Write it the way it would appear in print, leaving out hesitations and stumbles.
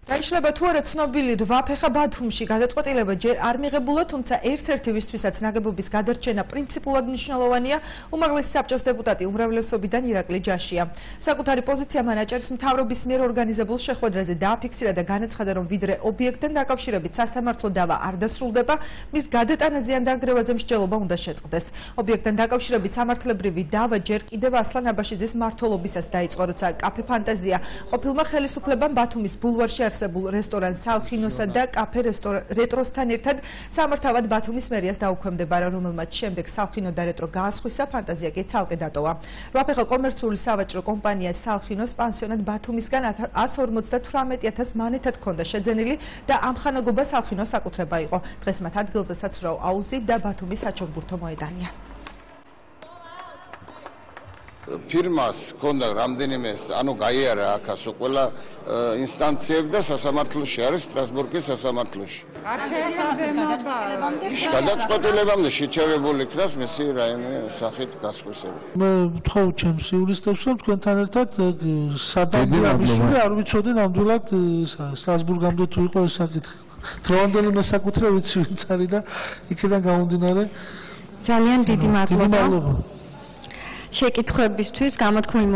Შეიძლება თუ არა ცნობილი რვაფეხა ბათუმში გადაწყვეტილება ჯერ არ მიღებულა, თუმცა ერთ-ერთი ვისთვისაც ნაგებობის გადარჩენა პრინციპულად მნიშვნელოვანია, უმაღლესი საბჭოს დეპუტატი უმრავლესობიდან ირაკლი ჯაშია. საკუთარი პოზიცია მანაჭარის მთავრობის მიერ ორგანიზებულ შეხვედრაზე დააფიქსირა და განაცხადა, რომ ვიდრე ობიექტთან დაკავშირებით სასამართლო დავა არ დასრულდება, მის გადატანაზე ან დანგრევაზე მსჯელობა უნდა შეწყდეს. ობიექტთან დაკავშირებით სამართლებრივი დავა ჯერ კიდევ ასლან აბაშიძის მმართველობისას დაიწყო, როცა კაფე ფანტაზია ყოფილმა ხელისუფლებამ ბათუმის ბულვარში არსებულ რესტორან სალხინოსა და კაფე რეტროსთან ერთად სამართავად ბათუმის მერიას დაუქვემდებარა, რომელმაც შემდეგ სალხინო და რეტრო გაასხვისა, ფანტაზია კი ცალკე დატოვა. რვაფეხა კომერციული სავაჭრო კომპანია სალხინოს პანსიონატ ბათუმისგან 158,000 მონეტად ჰქონდა შეძენილი და ამ ხანაგობა სალხინოს საკუთრება იყო. დღეს მათ ადგილზე საცურაო აუზი და ბათუმის საჩოგბურთო მოედანია. ფირმას ჰქონდა რამდენიმე, გაიარა აქასო ყველა ინსტანციები და სასამართლოში არის სტრასბურგის სასამართლოში. გადაწყვეტილებამდე შეჩერებული იქნას მესი რაიონის სახით გასხვისება. მე ვთხოვ ჩემს იურისტებს, რომ თქვენთან ერთად სადამდე ამისული არ ვიცოდი ნამდვილად სტრასბურგამდე თუ იყო ეს საკითხი. დღევანდელი მესაკუთრე ვიცი ვინც არის და იქიდან გამომდინარე ძალიან დიდი მადლობა. შეკითხვებისთვის გამოთქმული